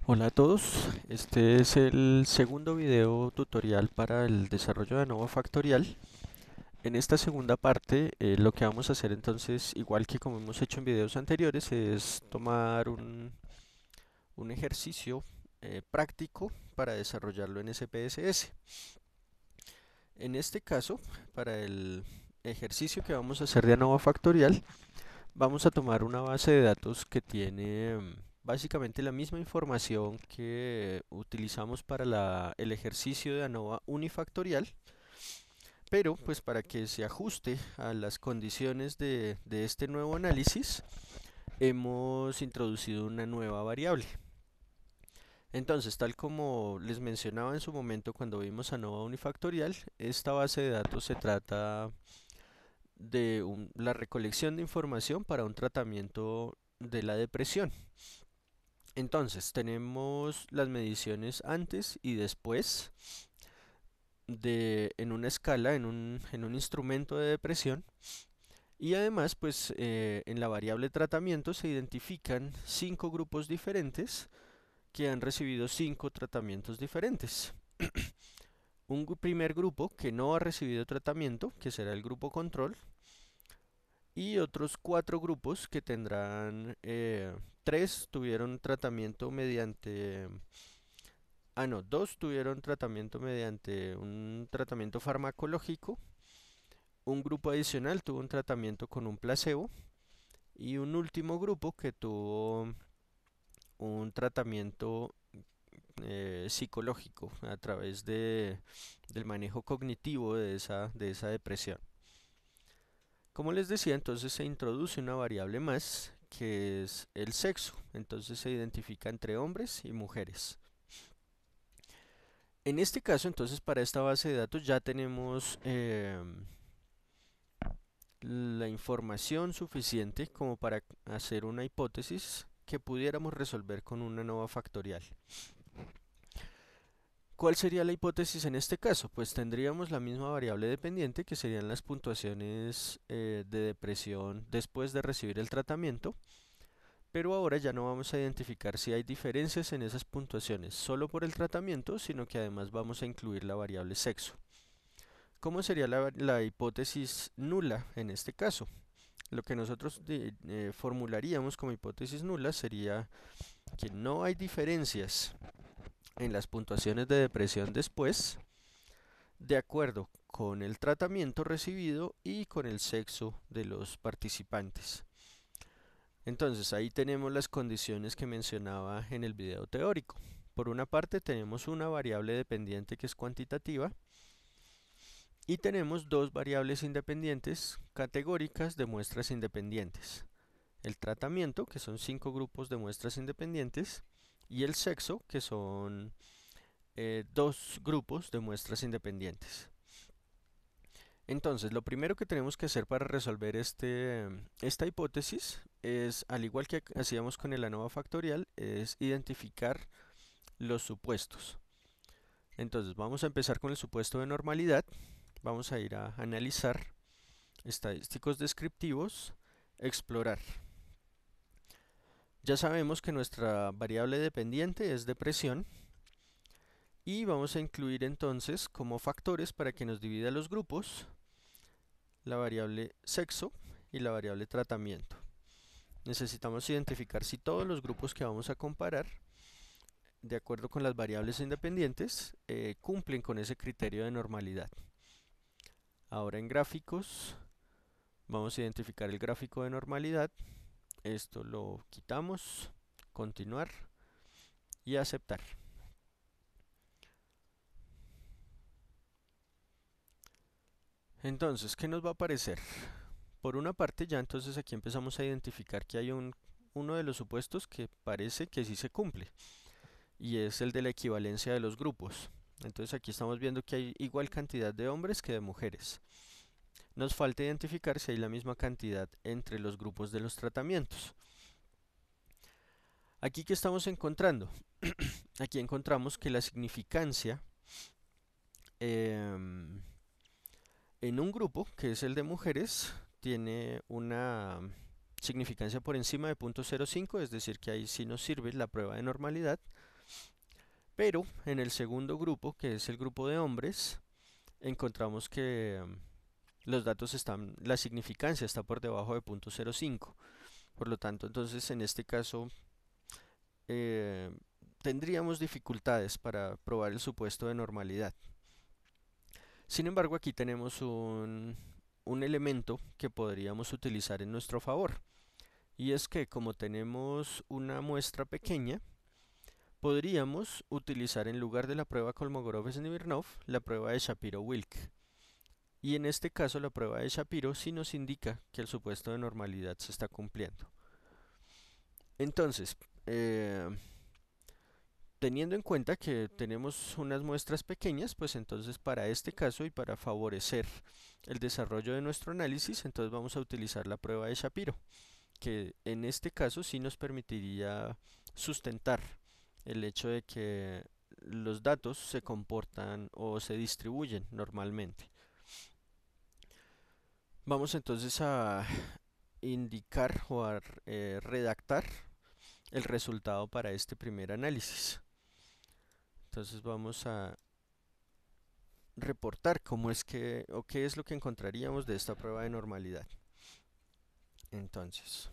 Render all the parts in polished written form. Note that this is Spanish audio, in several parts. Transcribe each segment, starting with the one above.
Hola a todos, este es el segundo video tutorial para el desarrollo de ANOVA factorial. En esta segunda parte lo que vamos a hacer entonces, igual que como hemos hecho en videos anteriores, es tomar un ejercicio práctico para desarrollarlo en SPSS. En este caso, para el ejercicio que vamos a hacer de ANOVA factorial, vamos a tomar una base de datos que tiene básicamente la misma información que utilizamos para el ejercicio de ANOVA unifactorial, pero pues para que se ajuste a las condiciones de este nuevo análisis, hemos introducido una nueva variable. Entonces, tal como les mencionaba en su momento cuando vimos ANOVA unifactorial, esta base de datos se trata de la recolección de información para un tratamiento de la depresión. Entonces, tenemos las mediciones antes y después en una escala, en un instrumento de depresión. Y además, pues en la variable tratamiento se identifican 5 grupos diferentes que han recibido 5 tratamientos diferentes. Un primer grupo que no ha recibido tratamiento, que será el grupo control, y otros 4 grupos que tendrán, 3 tuvieron tratamiento mediante, no, 2 tuvieron tratamiento mediante un tratamiento farmacológico, un grupo adicional tuvo un tratamiento con un placebo y un último grupo que tuvo un tratamiento psicológico a través del manejo cognitivo de esa depresión. Como les decía, entonces se introduce una variable más que es el sexo. Entonces se identifica entre hombres y mujeres. En este caso, entonces, para esta base de datos ya tenemos la información suficiente como para hacer una hipótesis que pudiéramos resolver con una nueva factorial. ¿Cuál sería la hipótesis en este caso? Pues tendríamos la misma variable dependiente que serían las puntuaciones de depresión después de recibir el tratamiento, pero ahora ya no vamos a identificar si hay diferencias en esas puntuaciones solo por el tratamiento, sino que además vamos a incluir la variable sexo. ¿Cómo sería la hipótesis nula en este caso? Lo que nosotros formularíamos como hipótesis nula sería que no hay diferencias en las puntuaciones de depresión después, de acuerdo con el tratamiento recibido y con el sexo de los participantes. Entonces ahí tenemos las condiciones que mencionaba en el video teórico. Por una parte tenemos una variable dependiente que es cuantitativa y tenemos dos variables independientes categóricas de muestras independientes. El tratamiento, que son 5 grupos de muestras independientes, y el sexo, que son 2 grupos de muestras independientes. Entonces, lo primero que tenemos que hacer para resolver esta hipótesis es, al igual que hacíamos con el ANOVA factorial, es identificar los supuestos. Entonces, vamos a empezar con el supuesto de normalidad. Vamos a ir a analizar, estadísticos descriptivos, explorar. Ya sabemos que nuestra variable dependiente es depresión y vamos a incluir entonces como factores para que nos divida los grupos la variable sexo y la variable tratamiento. Necesitamos identificar si todos los grupos que vamos a comparar, de acuerdo con las variables independientes, cumplen con ese criterio de normalidad. Ahora en gráficos, vamos a identificar el gráfico de normalidad. Esto lo quitamos, continuar y aceptar. Entonces, ¿qué nos va a aparecer? Por una parte, ya entonces aquí empezamos a identificar que hay uno de los supuestos que parece que sí se cumple, y es el de la equivalencia de los grupos. Entonces aquí estamos viendo que hay igual cantidad de hombres que de mujeres. Nos falta identificar si hay la misma cantidad entre los grupos de los tratamientos. Aquí, ¿qué estamos encontrando? Aquí encontramos que la significancia em, en un grupo, que es el de mujeres, tiene una significancia por encima de 0.05, es decir, que ahí sí nos sirve la prueba de normalidad. Pero en el segundo grupo, que es el grupo de hombres, encontramos que los datos están, la significancia está por debajo de 0.05. Por lo tanto, entonces en este caso eh, tendríamos dificultades para probar el supuesto de normalidad. Sin embargo, aquí tenemos un elemento que podríamos utilizar en nuestro favor. Y es que como tenemos una muestra pequeña, podríamos utilizar en lugar de la prueba Kolmogorov-Smirnov la prueba de Shapiro-Wilk. Y en este caso la prueba de Shapiro sí nos indica que el supuesto de normalidad se está cumpliendo. Entonces, teniendo en cuenta que tenemos unas muestras pequeñas, pues entonces para este caso y para favorecer el desarrollo de nuestro análisis, entonces vamos a utilizar la prueba de Shapiro, que en este caso sí nos permitiría sustentar el hecho de que los datos se comportan o se distribuyen normalmente. Vamos entonces a indicar o a redactar el resultado para este primer análisis. Entonces vamos a reportar cómo es que o qué es lo que encontraríamos de esta prueba de normalidad. Entonces,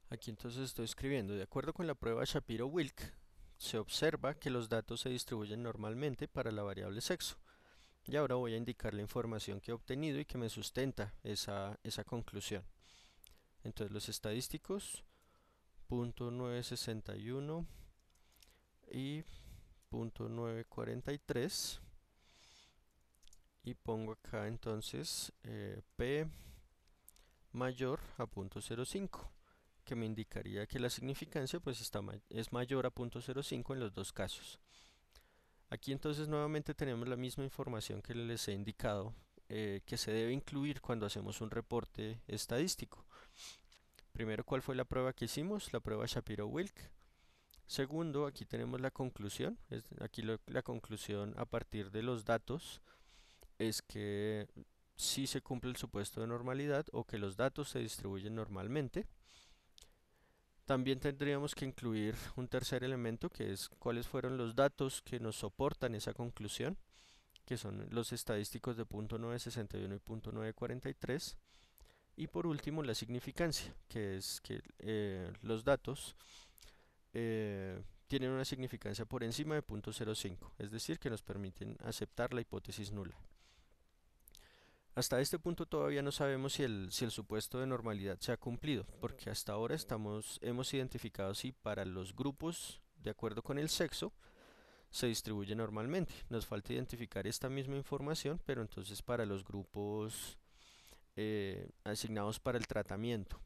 aquí entonces estoy escribiendo, de acuerdo con la prueba Shapiro-Wilk, se observa que los datos se distribuyen normalmente para la variable sexo. Y ahora voy a indicar la información que he obtenido y que me sustenta esa conclusión. Entonces los estadísticos, .961 y .943. Y pongo acá entonces P mayor a .05, que me indicaría que la significancia pues es mayor a .05 en los dos casos. Aquí entonces nuevamente tenemos la misma información que les he indicado que se debe incluir cuando hacemos un reporte estadístico. Primero, ¿cuál fue la prueba que hicimos? La prueba Shapiro-Wilk. Segundo, aquí tenemos la conclusión. Aquí la conclusión a partir de los datos es que sí se cumple el supuesto de normalidad o que los datos se distribuyen normalmente. También tendríamos que incluir un tercer elemento que es cuáles fueron los datos que nos soportan esa conclusión, que son los estadísticos de .961 y .943. Y por último la significancia, que es que los datos tienen una significancia por encima de .05, es decir, que nos permiten aceptar la hipótesis nula. Hasta este punto todavía no sabemos si el supuesto de normalidad se ha cumplido, porque hasta ahora hemos identificado si para los grupos, de acuerdo con el sexo, se distribuye normalmente. Nos falta identificar esta misma información, pero entonces para los grupos asignados para el tratamiento.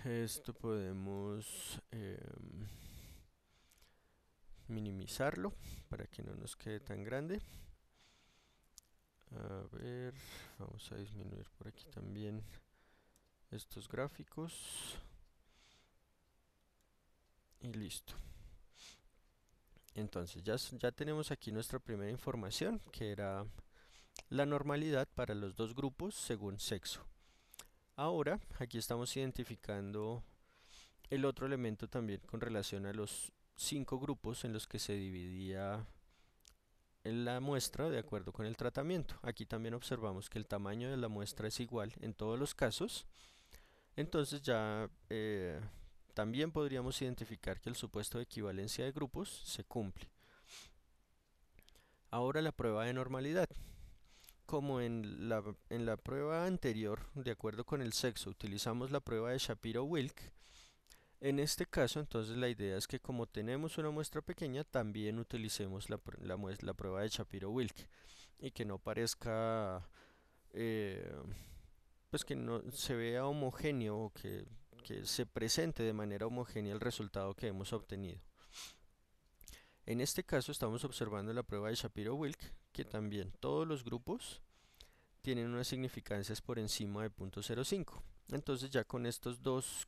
Esto podemos minimizarlo para que no nos quede tan grande. A ver, vamos a disminuir por aquí también estos gráficos. Y listo. Entonces ya tenemos aquí nuestra primera información, que era la normalidad para los dos grupos según sexo. Ahora, aquí estamos identificando el otro elemento también con relación a los 5 grupos en los que se dividía en la muestra de acuerdo con el tratamiento. Aquí también observamos que el tamaño de la muestra es igual en todos los casos. Entonces ya también podríamos identificar que el supuesto de equivalencia de grupos se cumple. Ahora la prueba de normalidad. Como en la prueba anterior, de acuerdo con el sexo, utilizamos la prueba de Shapiro-Wilk, En este caso, entonces la idea es que como tenemos una muestra pequeña, también utilicemos la prueba de Shapiro-Wilk y que no parezca, eh, pues que no se vea homogéneo o que se presente de manera homogénea el resultado que hemos obtenido. En este caso estamos observando la prueba de Shapiro-Wilk que también todos los grupos tienen unas significancias por encima de 0.05. Entonces ya con estas dos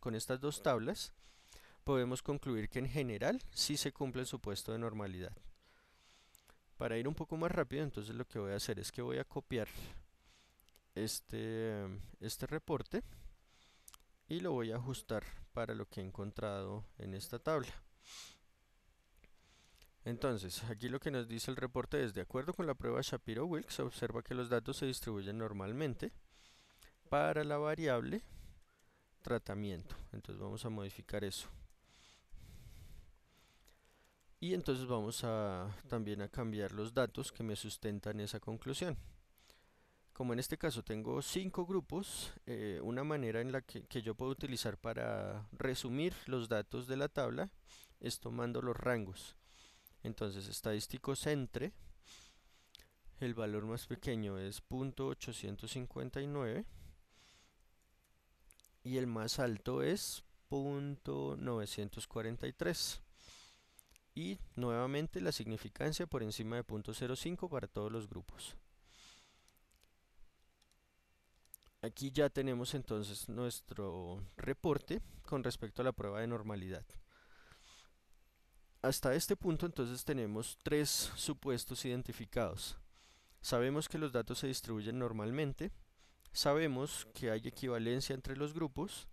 tablas podemos concluir que en general sí se cumple el supuesto de normalidad. Para ir un poco más rápido, entonces lo que voy a hacer es que voy a copiar este reporte y lo voy a ajustar para lo que he encontrado en esta tabla. Entonces, aquí lo que nos dice el reporte es, de acuerdo con la prueba Shapiro-Wilk, se observa que los datos se distribuyen normalmente para la variable tratamiento. Entonces vamos a modificar eso. Y entonces vamos a también a cambiar los datos que me sustentan esa conclusión. Como en este caso tengo 5 grupos, una manera en la que yo puedo utilizar para resumir los datos de la tabla es tomando los rangos. Entonces, estadísticos entre, el valor más pequeño es 0.859 y el más alto es 0.943. Y nuevamente la significancia por encima de 0.05 para todos los grupos. Aquí ya tenemos entonces nuestro reporte con respecto a la prueba de normalidad. Hasta este punto entonces tenemos tres supuestos identificados. Sabemos que los datos se distribuyen normalmente, sabemos que hay equivalencia entre los grupos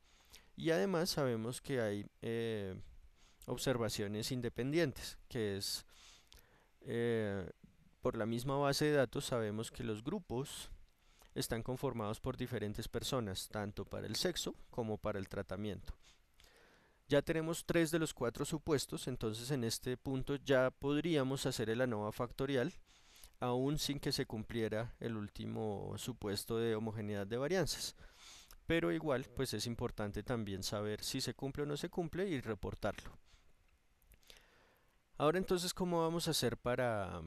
y además sabemos que hay observaciones independientes, que es por la misma base de datos sabemos que los grupos están conformados por diferentes personas, tanto para el sexo como para el tratamiento. Ya tenemos 3 de los 4 supuestos, entonces en este punto ya podríamos hacer el ANOVA factorial, aún sin que se cumpliera el último supuesto de homogeneidad de varianzas. Pero igual, pues es importante también saber si se cumple o no se cumple y reportarlo. Ahora entonces, ¿cómo vamos a hacer para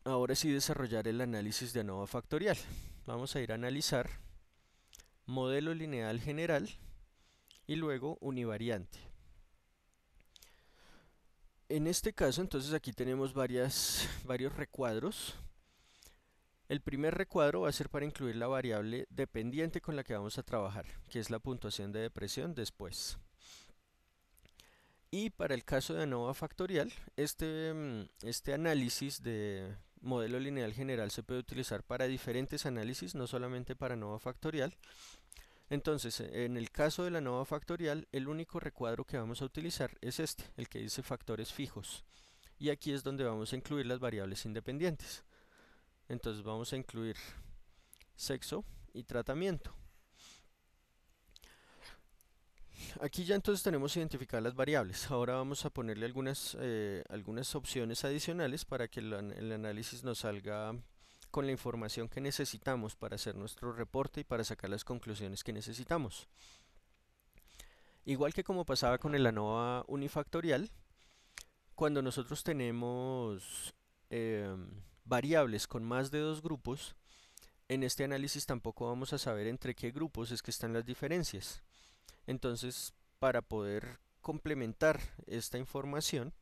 ahora sí desarrollar el análisis de ANOVA factorial? Vamos a ir a analizar modelo lineal general y luego univariante. En este caso, entonces aquí tenemos varios recuadros. El primer recuadro va a ser para incluir la variable dependiente con la que vamos a trabajar, que es la puntuación de depresión después. Y para el caso de ANOVA factorial, este análisis de modelo lineal general se puede utilizar para diferentes análisis, no solamente para ANOVA factorial. Entonces, en el caso de la ANOVA factorial, el único recuadro que vamos a utilizar es este, el que dice factores fijos. Y aquí es donde vamos a incluir las variables independientes. Entonces vamos a incluir sexo y tratamiento. Aquí ya entonces tenemos identificadas las variables. Ahora vamos a ponerle algunas opciones adicionales para que el análisis nos salga con la información que necesitamos para hacer nuestro reporte y para sacar las conclusiones que necesitamos. Igual que como pasaba con el ANOVA unifactorial, cuando nosotros tenemos variables con más de dos grupos, en este análisis tampoco vamos a saber entre qué grupos es que están las diferencias. Entonces, para poder complementar esta información,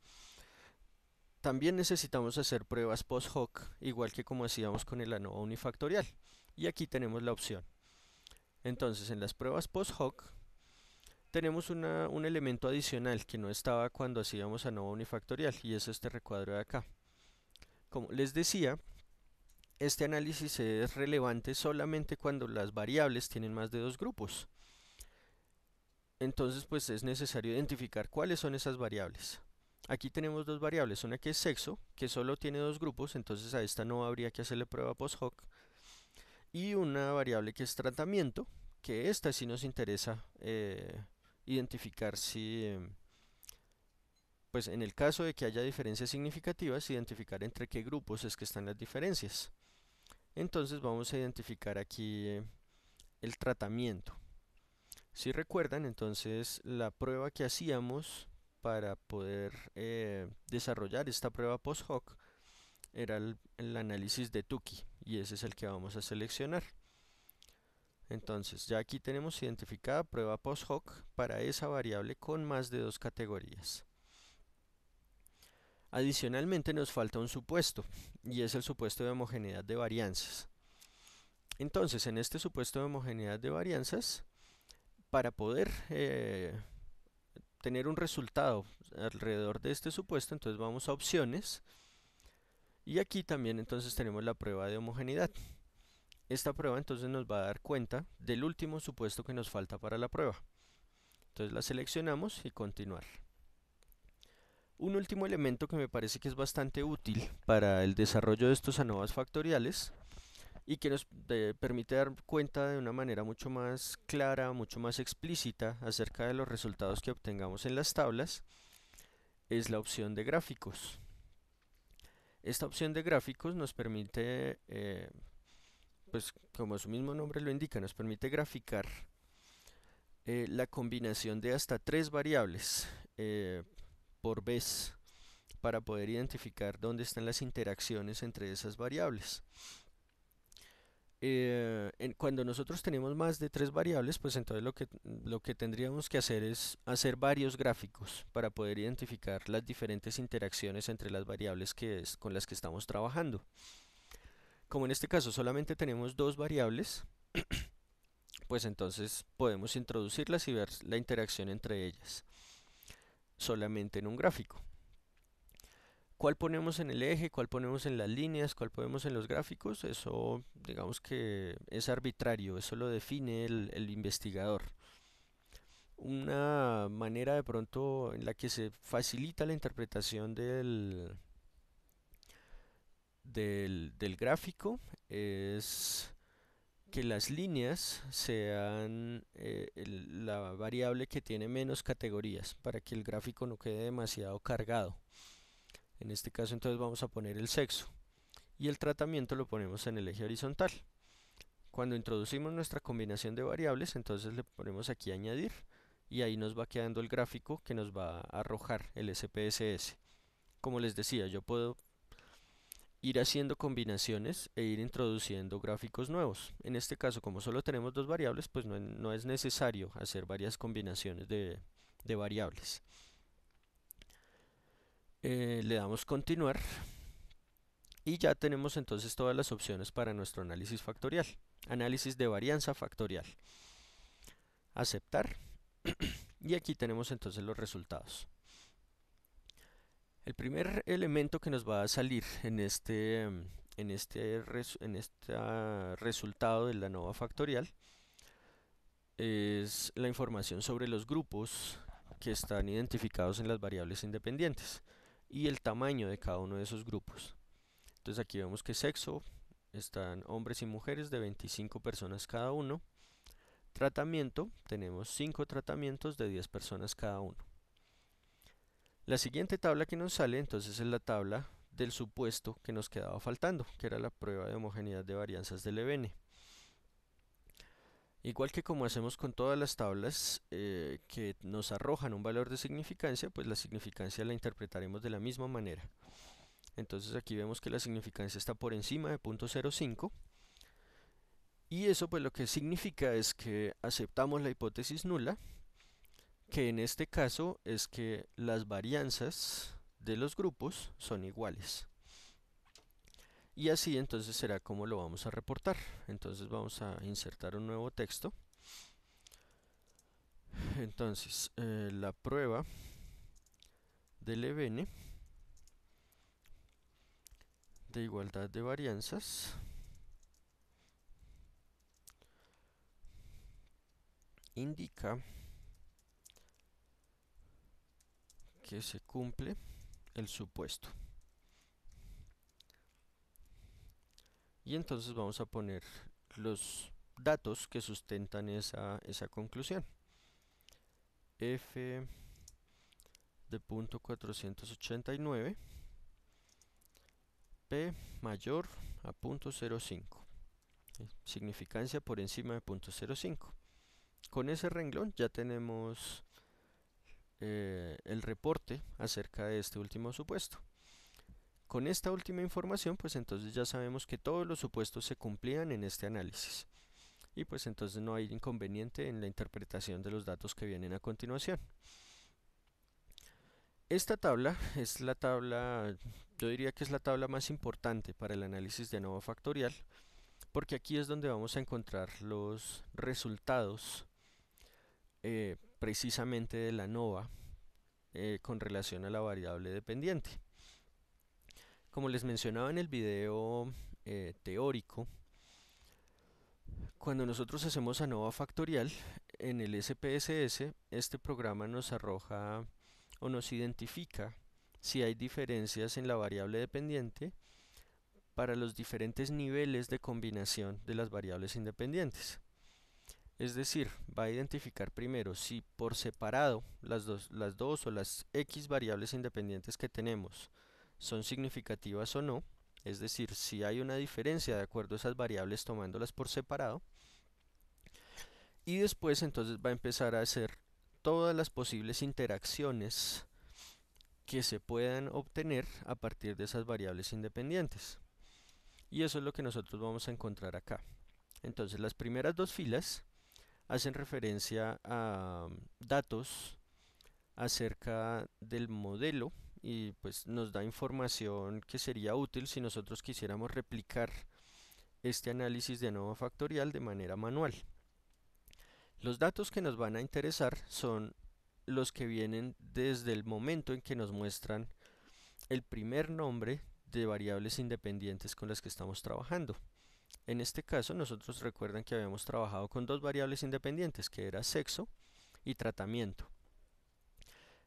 también necesitamos hacer pruebas post hoc, igual que como hacíamos con el ANOVA unifactorial. Y aquí tenemos la opción. Entonces, en las pruebas post hoc, tenemos un elemento adicional que no estaba cuando hacíamos ANOVA unifactorial, y es este recuadro de acá. Como les decía, este análisis es relevante solamente cuando las variables tienen más de dos grupos. Entonces, pues es necesario identificar cuáles son esas variables. Aquí tenemos dos variables, una que es sexo, que solo tiene dos grupos, entonces a esta no habría que hacerle prueba post hoc, y una variable que es tratamiento, que esta sí nos interesa identificar si, pues en el caso de que haya diferencias significativas, identificar entre qué grupos es que están las diferencias. Entonces vamos a identificar aquí el tratamiento. Si recuerdan, entonces la prueba que hacíamos para poder desarrollar esta prueba post hoc era el análisis de Tukey y ese es el que vamos a seleccionar. Entonces ya aquí tenemos identificada prueba post hoc para esa variable con más de dos categorías. Adicionalmente nos falta un supuesto y es el supuesto de homogeneidad de varianzas. Entonces en este supuesto de homogeneidad de varianzas, para poder tener un resultado alrededor de este supuesto, entonces vamos a opciones y aquí también entonces tenemos la prueba de homogeneidad. Esta prueba entonces nos va a dar cuenta del último supuesto que nos falta para la prueba. Entonces la seleccionamos y continuar. Un último elemento que me parece que es bastante útil para el desarrollo de estos ANOVAs factoriales y que nos permite dar cuenta de una manera mucho más clara, mucho más explícita acerca de los resultados que obtengamos en las tablas, es la opción de gráficos. Esta opción de gráficos nos permite, pues como su mismo nombre lo indica, nos permite graficar la combinación de hasta tres variables por vez para poder identificar dónde están las interacciones entre esas variables. Cuando nosotros tenemos más de tres variables, pues entonces lo que tendríamos que hacer es hacer varios gráficos para poder identificar las diferentes interacciones entre las variables con las que estamos trabajando. Como en este caso solamente tenemos dos variables, pues entonces podemos introducirlas y ver la interacción entre ellas solamente en un gráfico. ¿Cuál ponemos en el eje? ¿Cuál ponemos en las líneas? ¿Cuál ponemos en los gráficos? Eso, digamos que es arbitrario, eso lo define el investigador. Una manera de pronto en la que se facilita la interpretación del gráfico es que las líneas sean la variable que tiene menos categorías para que el gráfico no quede demasiado cargado. En este caso entonces vamos a poner el sexo y el tratamiento lo ponemos en el eje horizontal. Cuando introducimos nuestra combinación de variables, entonces le ponemos aquí añadir y ahí nos va quedando el gráfico que nos va a arrojar el SPSS. Como les decía, yo puedo ir haciendo combinaciones e ir introduciendo gráficos nuevos. En este caso, como solo tenemos dos variables, pues no es necesario hacer varias combinaciones de variables. Le damos continuar y ya tenemos entonces todas las opciones para nuestro análisis factorial. Análisis de varianza factorial. Aceptar. Y aquí tenemos entonces los resultados. El primer elemento que nos va a salir en este resultado de la ANOVA factorial es la información sobre los grupos que están identificados en las variables independientes y el tamaño de cada uno de esos grupos. Entonces aquí vemos que sexo están hombres y mujeres de 25 personas cada uno. Tratamiento, tenemos 5 tratamientos de 10 personas cada uno. La siguiente tabla que nos sale entonces es la tabla del supuesto que nos quedaba faltando, que era la prueba de homogeneidad de varianzas de Levene. Igual que como hacemos con todas las tablas que nos arrojan un valor de significancia, pues la significancia la interpretaremos de la misma manera. Entonces aquí vemos que la significancia está por encima de 0.05 y eso pues lo que significa es que aceptamos la hipótesis nula, que en este caso es que las varianzas de los grupos son iguales. Y así entonces será como lo vamos a reportar. Entonces vamos a insertar un nuevo texto. Entonces, la prueba de Levene de igualdad de varianzas indica que se cumple el supuesto. Y entonces vamos a poner los datos que sustentan esa conclusión. F de punto 489, P mayor a 0.05, significancia por encima de 0.05. Con ese renglón ya tenemos el reporte acerca de este último supuesto. Con esta última información, pues entonces ya sabemos que todos los supuestos se cumplían en este análisis. Y pues entonces no hay inconveniente en la interpretación de los datos que vienen a continuación. Esta tabla es la tabla, yo diría que es la tabla más importante para el análisis de ANOVA factorial, porque aquí es donde vamos a encontrar los resultados precisamente de la ANOVA con relación a la variable dependiente. Como les mencionaba en el video teórico, cuando nosotros hacemos ANOVA factorial en el SPSS, este programa nos arroja o nos identifica si hay diferencias en la variable dependiente para los diferentes niveles de combinación de las variables independientes. Es decir, va a identificar primero si por separado las dos o las X variables independientes que tenemos son significativas o no, es decir, si hay una diferencia de acuerdo a esas variables tomándolas por separado, y después entonces va a empezar a hacer todas las posibles interacciones que se puedan obtener a partir de esas variables independientes. Y eso es lo que nosotros vamos a encontrar acá. Entonces las primeras dos filas hacen referencia a datos acerca del modelo y pues nos da información que sería útil si nosotros quisiéramos replicar este análisis de ANOVA factorial de manera manual. Los datos que nos van a interesar son los que vienen desde el momento en que nos muestran el primer nombre de variables independientes con las que estamos trabajando. En este caso, nosotros recuerdan que habíamos trabajado con dos variables independientes, que era sexo y tratamiento.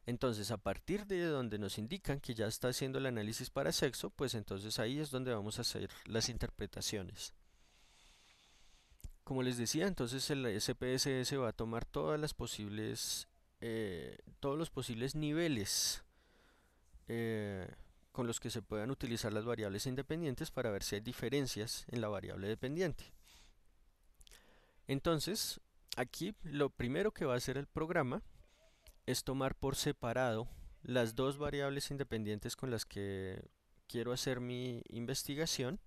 Entonces, a partir de donde nos indican que ya está haciendo el análisis para sexo, pues entonces ahí es donde vamos a hacer las interpretaciones. Como les decía, entonces el SPSS va a tomar todos los posibles niveles eh, con los que se puedan utilizar las variables independientes para ver si hay diferencias en la variable dependiente. Entonces, aquí lo primero que va a hacer el programa es tomar por separado las dos variables independientes con las que quiero hacer mi investigación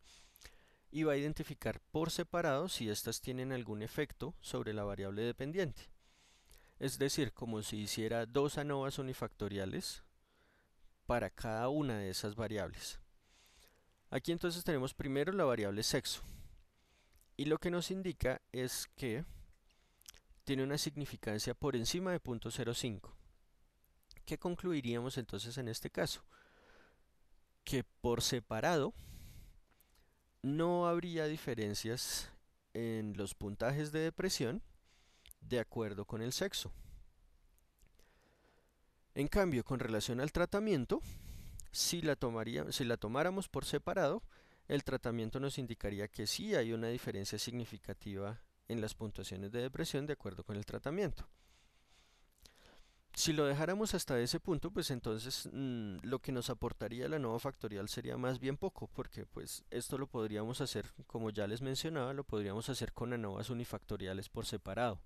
y va a identificar por separado si éstas tienen algún efecto sobre la variable dependiente. Es decir, como si hiciera dos ANOVAs unifactoriales para cada una de esas variables. Aquí entonces tenemos primero la variable sexo y lo que nos indica es que tiene una significancia por encima de 0.05. ¿Qué concluiríamos entonces en este caso? Que por separado no habría diferencias en los puntajes de depresión de acuerdo con el sexo. En cambio, con relación al tratamiento, si la tomáramos por separado, el tratamiento nos indicaría que sí hay una diferencia significativa en las puntuaciones de depresión de acuerdo con el tratamiento. Si lo dejáramos hasta ese punto, pues entonces lo que nos aportaría la ANOVA factorial sería más bien poco, porque pues esto lo podríamos hacer, como ya les mencionaba, lo podríamos hacer con ANOVAs unifactoriales por separado.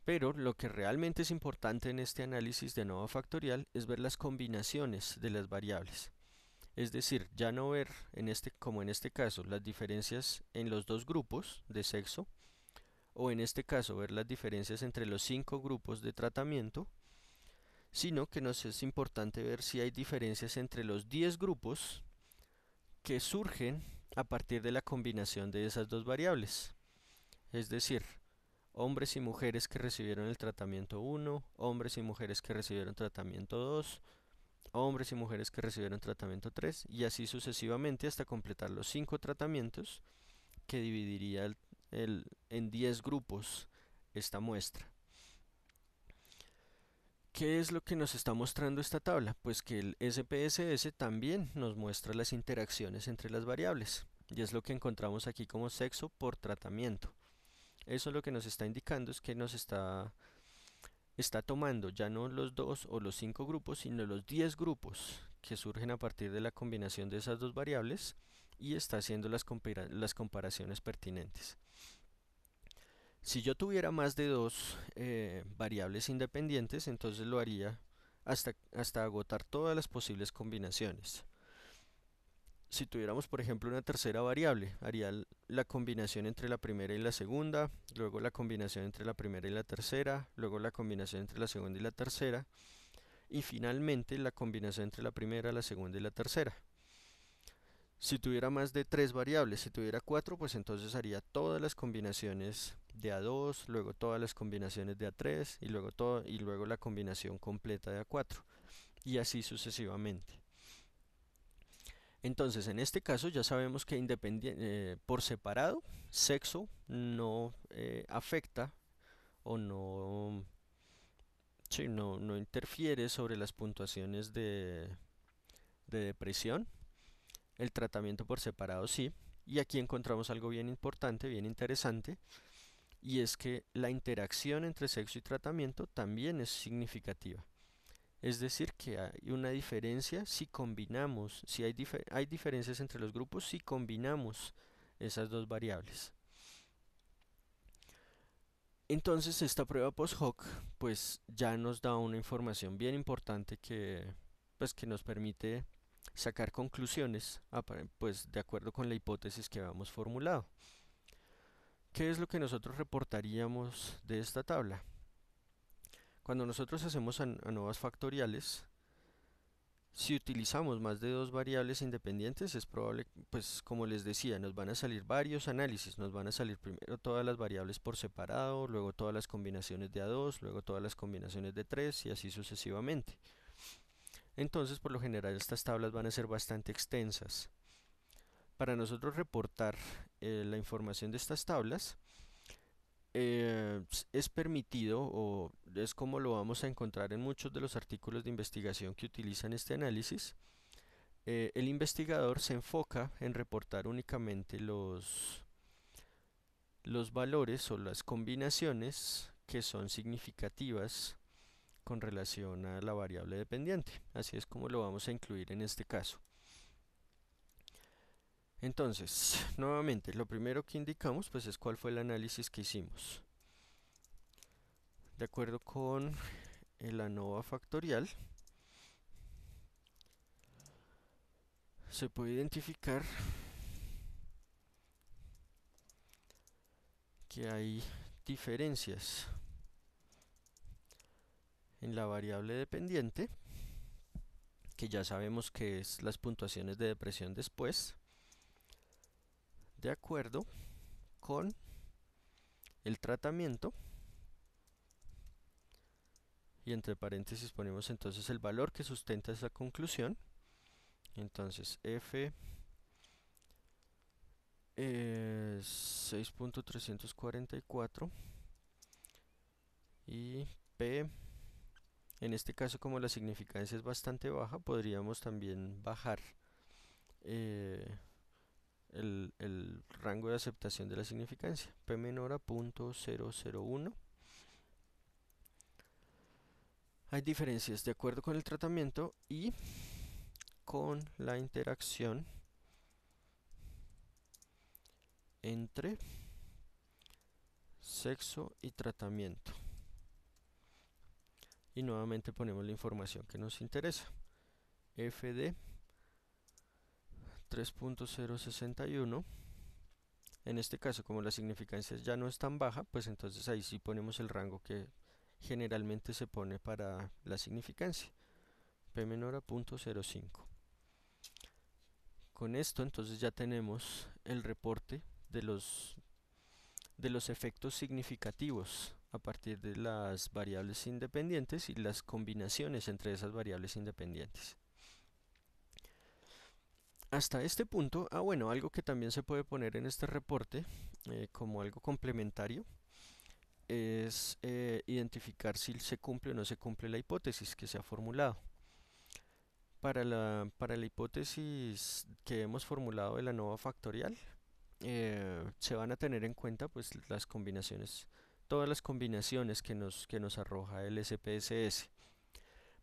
Pero lo que realmente es importante en este análisis de ANOVA factorial es ver las combinaciones de las variables. Es decir, ya no ver, como en este caso, las diferencias en los dos grupos de sexo, o en este caso ver las diferencias entre los 5 grupos de tratamiento, sino que nos es importante ver si hay diferencias entre los 10 grupos que surgen a partir de la combinación de esas dos variables. Es decir, hombres y mujeres que recibieron el tratamiento 1, hombres y mujeres que recibieron tratamiento 2, hombres y mujeres que recibieron tratamiento 3, y así sucesivamente hasta completar los 5 tratamientos que dividiría en 10 grupos esta muestra. ¿Qué es lo que nos está mostrando esta tabla? Pues que el SPSS también nos muestra las interacciones entre las variables, y es lo que encontramos aquí como sexo por tratamiento. Eso lo que nos está indicando es que está tomando ya no los 2 o los 5 grupos, sino los 10 grupos que surgen a partir de la combinación de esas dos variables y está haciendo las comparaciones pertinentes. Si yo tuviera más de dos variables independientes, entonces lo haría hasta agotar todas las posibles combinaciones. Si tuviéramos, por ejemplo, una tercera variable, haría la combinación entre la primera y la segunda, luego la combinación entre la primera y la tercera, luego la combinación entre la segunda y la tercera, y finalmente la combinación entre la primera, la segunda y la tercera. Si tuviera más de tres variables, si tuviera cuatro, pues entonces haría todas las combinaciones de A2, luego todas las combinaciones de A3 y luego la combinación completa de A4 y así sucesivamente. Entonces, en este caso ya sabemos que por separado, sexo no afecta o no, sí, no interfiere sobre las puntuaciones de depresión. El tratamiento por separado sí. Y aquí encontramos algo bien importante, bien interesante, y es que la interacción entre sexo y tratamiento también es significativa. Es decir, que hay una diferencia si combinamos, si hay diferencias entre los grupos si combinamos esas dos variables. Entonces, esta prueba post-hoc pues ya nos da una información bien importante que nos permite sacar conclusiones pues de acuerdo con la hipótesis que habíamos formulado. ¿Qué es lo que nosotros reportaríamos de esta tabla? Cuando nosotros hacemos ANOVAs factoriales, si utilizamos más de dos variables independientes, es probable, pues como les decía, nos van a salir varios análisis. Nos van a salir primero todas las variables por separado, luego todas las combinaciones de A2, luego todas las combinaciones de 3 y así sucesivamente. Entonces, por lo general, estas tablas van a ser bastante extensas. Para nosotros reportar la información de estas tablas, es permitido o es como lo vamos a encontrar en muchos de los artículos de investigación que utilizan este análisis. El investigador se enfoca en reportar únicamente los valores o las combinaciones que son significativas con relación a la variable dependiente. Así es como lo vamos a incluir en este caso. Entonces, nuevamente, lo primero que indicamos pues es cuál fue el análisis que hicimos. De acuerdo con el ANOVA factorial, se puede identificar que hay diferencias en la variable dependiente, que ya sabemos que es las puntuaciones de depresión después, de acuerdo con el tratamiento, y entre paréntesis ponemos entonces el valor que sustenta esa conclusión. Entonces F es 6.344 y P, en este caso como la significancia es bastante baja, podríamos también bajar eh, el rango de aceptación de la significancia. P menor a 0.001. Hay diferencias de acuerdo con el tratamiento y con la interacción entre sexo y tratamiento. Y nuevamente ponemos la información que nos interesa. FD 3.061. En este caso, como la significancia ya no es tan baja, pues entonces ahí sí ponemos el rango que generalmente se pone para la significancia. P menor a 0.05. Con esto entonces ya tenemos el reporte de los efectos significativos a partir de las variables independientes y las combinaciones entre esas variables independientes. Hasta este punto, bueno, algo que también se puede poner en este reporte como algo complementario es identificar si se cumple o no se cumple la hipótesis que se ha formulado. Para la hipótesis que hemos formulado de la ANOVA factorial, se van a tener en cuenta pues las combinaciones, todas las combinaciones que nos arroja el SPSS,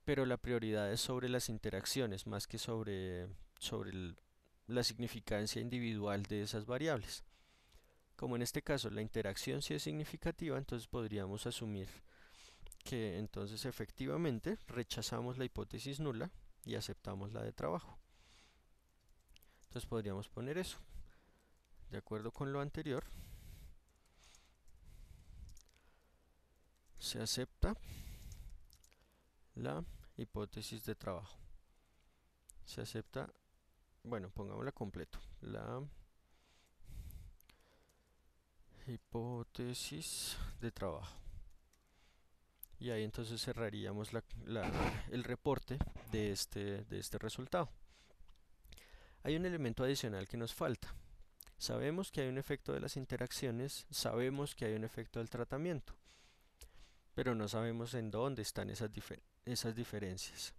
pero la prioridad es sobre las interacciones más que sobre la significancia individual de esas variables. Como en este caso la interacción sí es significativa, entonces podríamos asumir que entonces efectivamente rechazamos la hipótesis nula y aceptamos la de trabajo. Entonces podríamos poner eso. De acuerdo con lo anterior, se acepta la hipótesis de trabajo. Se acepta, bueno, pongámosla completo. La hipótesis de trabajo. Y ahí entonces cerraríamos el reporte de este resultado. Hay un elemento adicional que nos falta. Sabemos que hay un efecto de las interacciones, sabemos que hay un efecto del tratamiento, pero no sabemos en dónde están esas diferencias.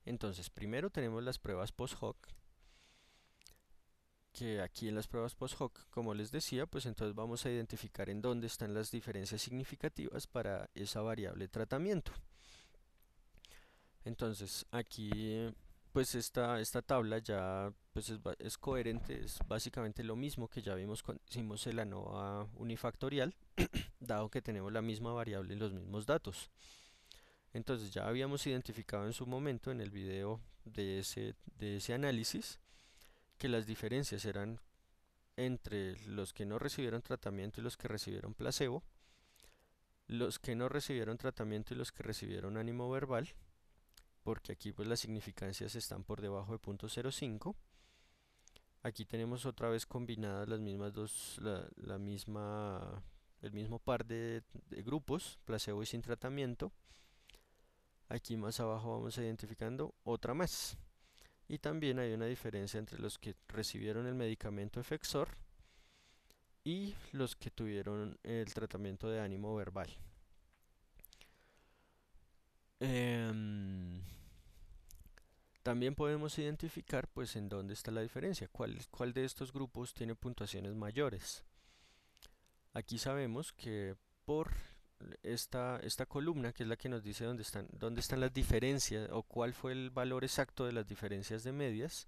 Entonces, primero tenemos las pruebas post hoc, que aquí en las pruebas post hoc, como les decía, pues entonces vamos a identificar en dónde están las diferencias significativas para esa variable tratamiento. Entonces, aquí pues esta tabla ya pues es coherente, es básicamente lo mismo que ya vimos cuando hicimos el ANOVA unifactorial, dado que tenemos la misma variable y los mismos datos. Entonces ya habíamos identificado en su momento en el video de ese análisis que las diferencias eran entre los que no recibieron tratamiento y los que recibieron placebo, los que no recibieron tratamiento y los que recibieron ánimo verbal, porque aquí pues las significancias están por debajo de 0.05. Aquí tenemos otra vez combinadas las mismas el mismo par de grupos, placebo y sin tratamiento. Aquí más abajo vamos identificando otra más. Y también hay una diferencia entre los que recibieron el medicamento Effexor y los que tuvieron el tratamiento de ánimo verbal. También podemos identificar pues en dónde está la diferencia, cuál de estos grupos tiene puntuaciones mayores. Aquí sabemos que por esta columna, que es la que nos dice dónde están las diferencias o cuál fue el valor exacto de las diferencias de medias,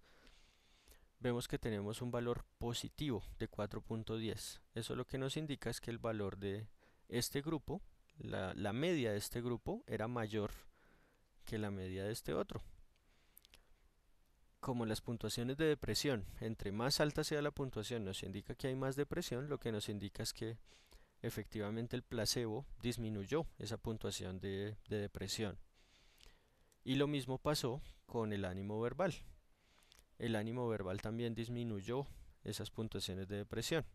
vemos que tenemos un valor positivo de 4.10. Eso lo que nos indica es que el valor de este grupo, la media de este grupo, era mayor que la media de este otro. Como las puntuaciones de depresión, entre más alta sea la puntuación nos indica que hay más depresión, lo que nos indica es que efectivamente el placebo disminuyó esa puntuación de depresión. Y lo mismo pasó con el ánimo verbal. El ánimo verbal también disminuyó esas puntuaciones de depresión.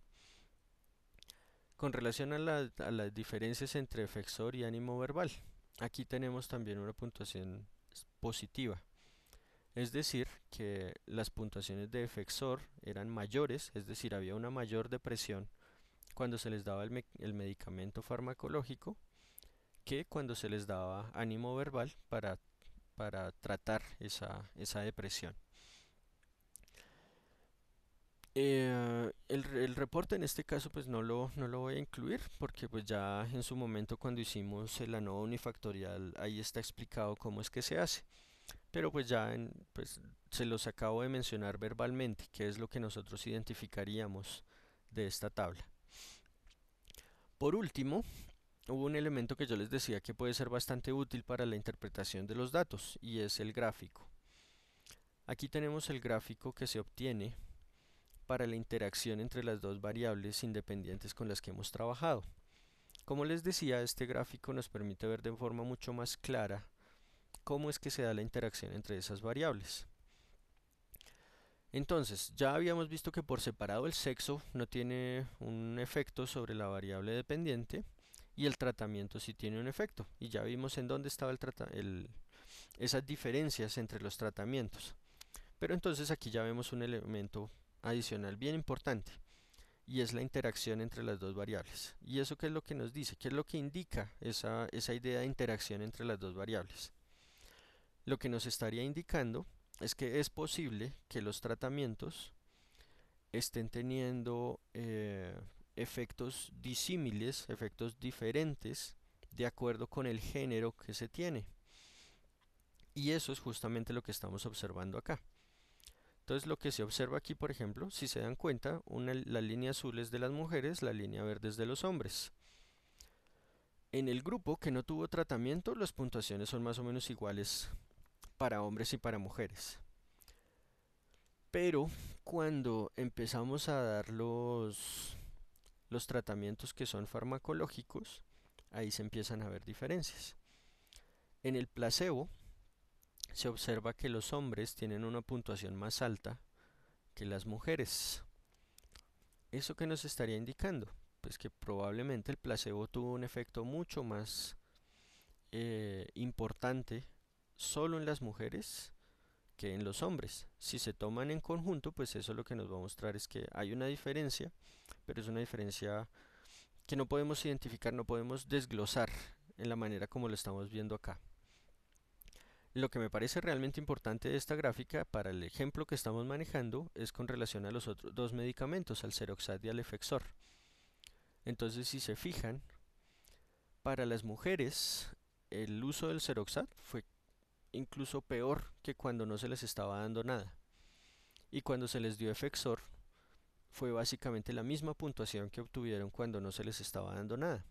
Con relación a las diferencias entre Effexor y ánimo verbal, aquí tenemos también una puntuación positiva. Es decir, que las puntuaciones de Effexor eran mayores, es decir, había una mayor depresión cuando se les daba el medicamento farmacológico que cuando se les daba ánimo verbal para tratar esa depresión. El reporte en este caso pues no lo voy a incluir porque pues ya en su momento cuando hicimos el ANOVA unifactorial ahí está explicado cómo es que se hace. Pero pues pues se los acabo de mencionar verbalmente, que es lo que nosotros identificaríamos de esta tabla. Por último, hubo un elemento que yo les decía que puede ser bastante útil para la interpretación de los datos y es el gráfico. Aquí tenemos el gráfico que se obtiene para la interacción entre las dos variables independientes con las que hemos trabajado. Como les decía, este gráfico nos permite ver de forma mucho más clara cómo es que se da la interacción entre esas variables. Entonces, ya habíamos visto que por separado el sexo no tiene un efecto sobre la variable dependiente y el tratamiento sí tiene un efecto. Y ya vimos en dónde estaba esas diferencias entre los tratamientos. Pero entonces aquí ya vemos un elemento adicional bien importante y es la interacción entre las dos variables. ¿Y eso qué es lo que nos dice? ¿Qué es lo que indica esa idea de interacción entre las dos variables? Lo que nos estaría indicando es que es posible que los tratamientos estén teniendo efectos disímiles, efectos diferentes, de acuerdo con el género que se tiene. Y eso es justamente lo que estamos observando acá. Entonces lo que se observa aquí, por ejemplo, si se dan cuenta, la línea azul es de las mujeres, la línea verde es de los hombres. En el grupo que no tuvo tratamiento, las puntuaciones son más o menos iguales para hombres y para mujeres. Pero cuando empezamos a dar los tratamientos que son farmacológicos, ahí se empiezan a ver diferencias. En el placebo se observa que los hombres tienen una puntuación más alta que las mujeres. ¿Eso qué nos estaría indicando? Pues que probablemente el placebo tuvo un efecto mucho más importante solo en las mujeres que en los hombres. Si se toman en conjunto, pues eso lo que nos va a mostrar es que hay una diferencia, pero es una diferencia que no podemos identificar, no podemos desglosar en la manera como lo estamos viendo acá. Lo que me parece realmente importante de esta gráfica para el ejemplo que estamos manejando es con relación a los otros dos medicamentos, al Ceroxat y al Efexor. Entonces, si se fijan, para las mujeres el uso del Ceroxat fue incluso peor que cuando no se les estaba dando nada. Y cuando se les dio Efexor, fue básicamente la misma puntuación que obtuvieron cuando no se les estaba dando nada.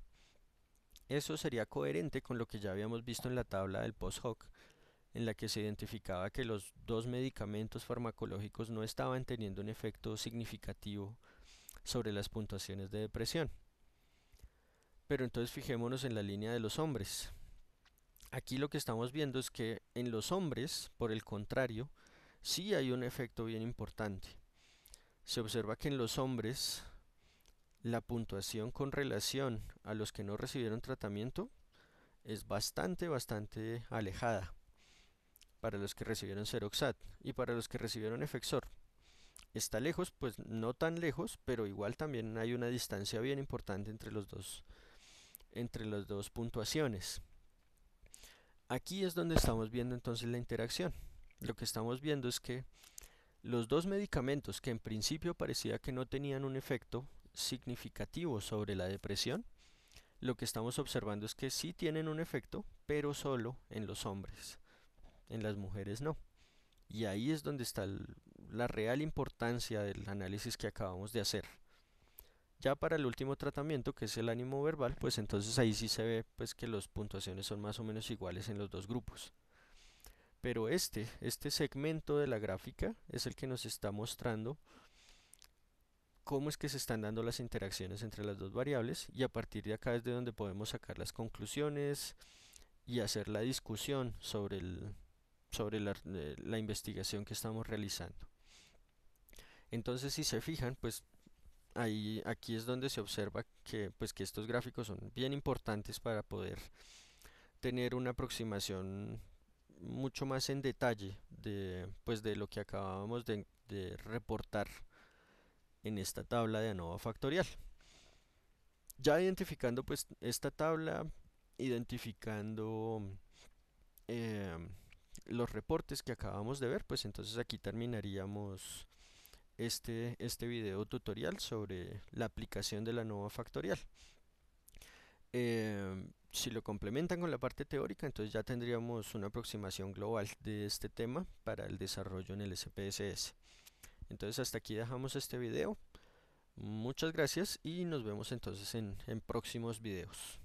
Eso sería coherente con lo que ya habíamos visto en la tabla del post-hoc, en la que se identificaba que los dos medicamentos farmacológicos no estaban teniendo un efecto significativo sobre las puntuaciones de depresión. Pero entonces fijémonos en la línea de los hombres. Aquí lo que estamos viendo es que en los hombres, por el contrario, sí hay un efecto bien importante. Se observa que en los hombres la puntuación con relación a los que no recibieron tratamiento es bastante alejada para los que recibieron Ceroxat y para los que recibieron Efexor. Está lejos, pues no tan lejos, pero igual también hay una distancia bien importante entre las dos puntuaciones. Aquí es donde estamos viendo entonces la interacción. Lo que estamos viendo es que los dos medicamentos que en principio parecía que no tenían un efecto significativo sobre la depresión, lo que estamos observando es que sí tienen un efecto, pero solo en los hombres, en las mujeres no. Y ahí es donde está la real importancia del análisis que acabamos de hacer. Ya para el último tratamiento, que es el ánimo verbal, pues entonces ahí sí se ve pues que las puntuaciones son más o menos iguales en los dos grupos. Pero este segmento de la gráfica es el que nos está mostrando cómo es que se están dando las interacciones entre las dos variables y a partir de acá es de donde podemos sacar las conclusiones y hacer la discusión sobre la investigación que estamos realizando. Entonces, si se fijan, pues aquí es donde se observa que, pues, que estos gráficos son bien importantes para poder tener una aproximación mucho más en detalle pues, de lo que acabábamos de reportar en esta tabla de ANOVA factorial. Ya identificando pues esta tabla, identificando eh, los reportes que acabamos de ver, pues entonces aquí terminaríamos este video tutorial sobre la aplicación de la ANOVA factorial. Si lo complementan con la parte teórica, entonces ya tendríamos una aproximación global de este tema para el desarrollo en el SPSS. Entonces hasta aquí dejamos este video. Muchas gracias y nos vemos entonces en próximos videos.